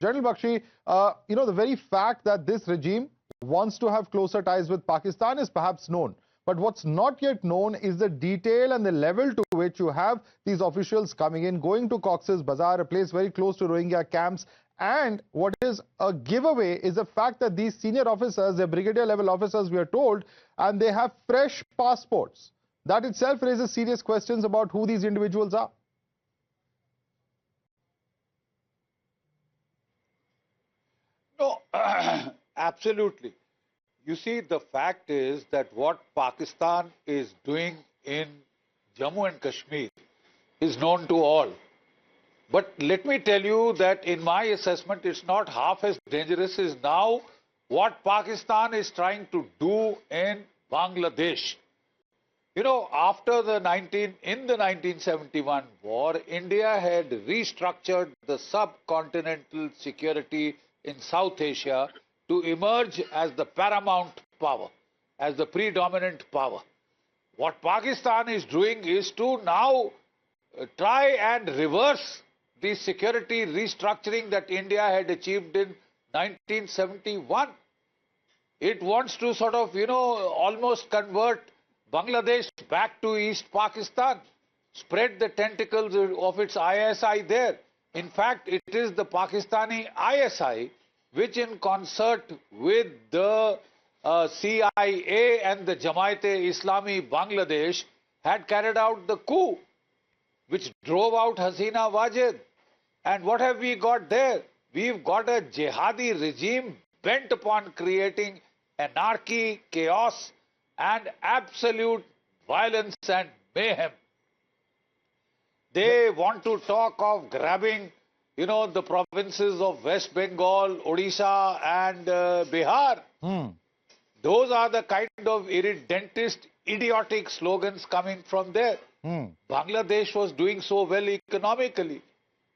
General Bakshi, the very fact that this regime wants to have closer ties with Pakistan is perhaps known. But what's not yet known is the detail and the level to which you have these officials coming in, going to Cox's Bazar, a place very close to Rohingya camps. And what is a giveaway is the fact that these senior officers, they're brigadier level officers, we are told, and they have fresh passports. That itself raises serious questions about who these individuals are. No, absolutely. You see, the fact is that what Pakistan is doing in Jammu and Kashmir is known to all. But let me tell you that in my assessment, it's not half as dangerous as now what Pakistan is trying to do in Bangladesh. You know, after the 1971 war, India had restructured the subcontinental security in South Asia to emerge as the paramount power, as the predominant power. What Pakistan is doing is to now try and reverse the security restructuring that India had achieved in 1971. It wants to sort of, almost convert Bangladesh back to East Pakistan, spread the tentacles of its ISI there. In fact, it is the Pakistani ISI which, in concert with the CIA and the Jamaat-e-Islami Bangladesh, had carried out the coup which drove out Hasina Wajid. And what have we got there? We've got a jihadi regime bent upon creating anarchy, chaos, and absolute violence and mayhem. They want to talk of grabbing, the provinces of West Bengal, Odisha, and Bihar. Those are the kind of irredentist, idiotic slogans coming from there. Bangladesh was doing so well economically.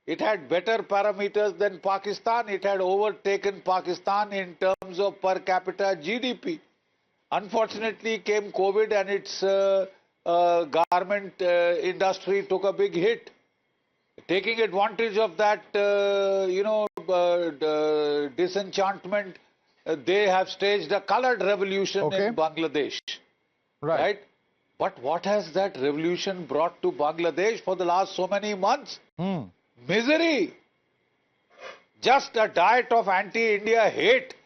It had better parameters than Pakistan. It had overtaken Pakistan in terms of per capita GDP. Unfortunately, came COVID and its garment industry took a big hit. Taking advantage of that, disenchantment, they have staged a colored revolution in Bangladesh. Right? But what has that revolution brought to Bangladesh for the last so many months? Misery. Just a diet of anti-India hate,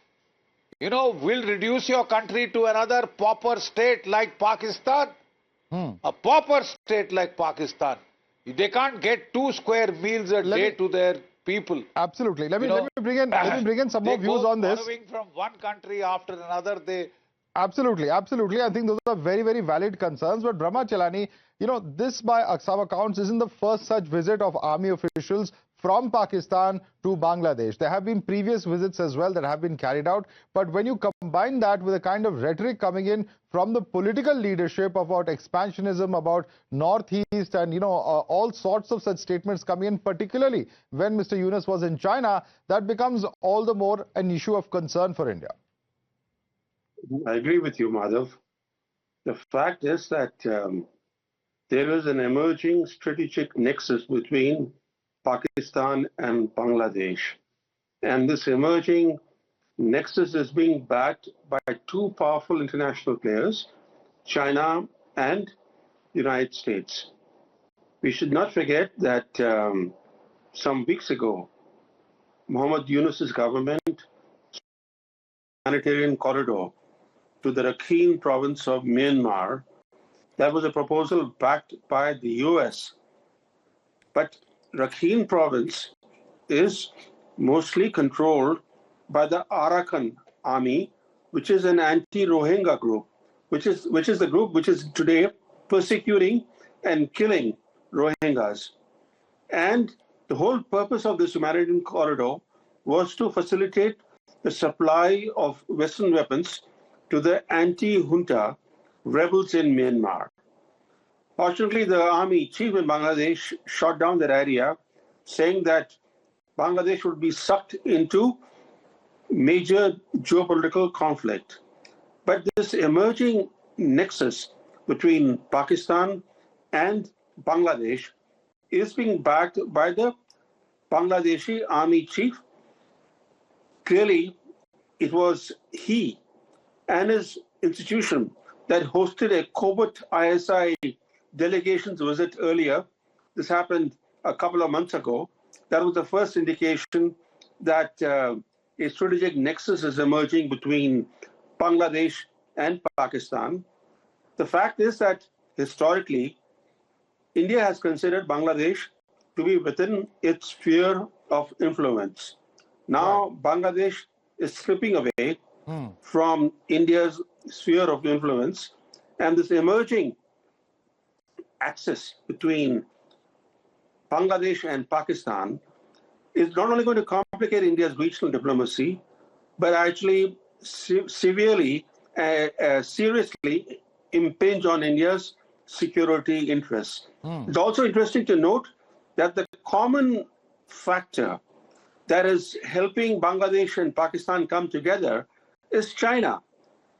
will reduce your country to another pauper state like Pakistan. A pauper state like Pakistan. They can't get 2 square meals a day to their people. Absolutely. Let me bring in some more views on this. Borrowing from one country after another, Absolutely. I think those are very, very valid concerns. But Brahma Chelani, this by some accounts isn't the first such visit of army officials from Pakistan to Bangladesh. There have been previous visits as well that have been carried out. But when you combine that with a kind of rhetoric coming in from the political leadership about expansionism, about Northeast and, all sorts of such statements coming in, particularly when Mr. Yunus was in China, that becomes all the more an issue of concern for India. I agree with you, Madhav. The fact is that there is an emerging strategic nexus between Pakistan and Bangladesh. And this emerging nexus is being backed by 2 powerful international players, China and the United States. We should not forget that some weeks ago, Muhammad Yunus's government humanitarian corridor to the Rakhine province of Myanmar. That was a proposal backed by the US. But Rakhine province is mostly controlled by the Arakan army, which is an anti-Rohingya group, which is the group which is today persecuting and killing Rohingyas. And the whole purpose of this humanitarian corridor was to facilitate the supply of Western weapons to the anti-junta rebels in Myanmar. Fortunately, the army chief in Bangladesh shot down that area, saying that Bangladesh would be sucked into major geopolitical conflict. But this emerging nexus between Pakistan and Bangladesh is being backed by the Bangladeshi army chief clearly it was he and his institution that hosted a covert ISI delegation's visit earlier. This happened a couple of months ago. That was the first indication that a strategic nexus is emerging between Bangladesh and Pakistan. The fact is that historically, India has considered Bangladesh to be within its sphere of influence. Now, Bangladesh is slipping away from India's sphere of influence, and this emerging axis between Bangladesh and Pakistan is not only going to complicate India's regional diplomacy, but actually seriously impinge on India's security interests. It's also interesting to note that the common factor that is helping Bangladesh and Pakistan come together is China.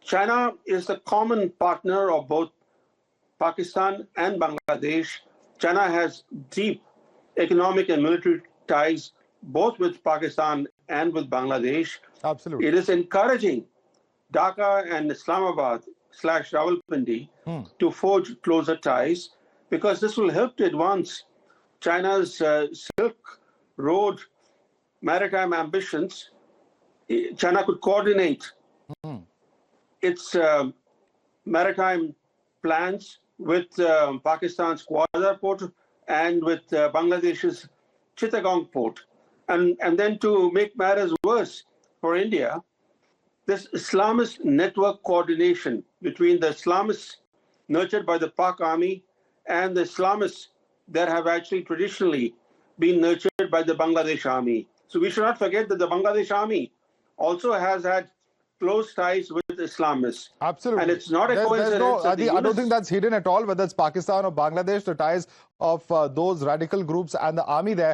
China is the common partner of both Pakistan and Bangladesh. China has deep economic and military ties both with Pakistan and with Bangladesh. Absolutely. It is encouraging Dhaka and Islamabad / Rawalpindi to forge closer ties, because this will help to advance China's Silk Road maritime ambitions. China could coordinate its maritime plans with Pakistan's Gwadar port and with Bangladesh's Chittagong port. And then to make matters worse for India, this Islamist network coordination between the Islamists nurtured by the Pak army and the Islamists that have actually traditionally been nurtured by the Bangladesh army. So we should not forget that the Bangladesh army also has had close ties with Islamists. Absolutely. And it's not a coincidence. I don't think that's hidden at all, whether it's Pakistan or Bangladesh, the ties of those radical groups and the army there.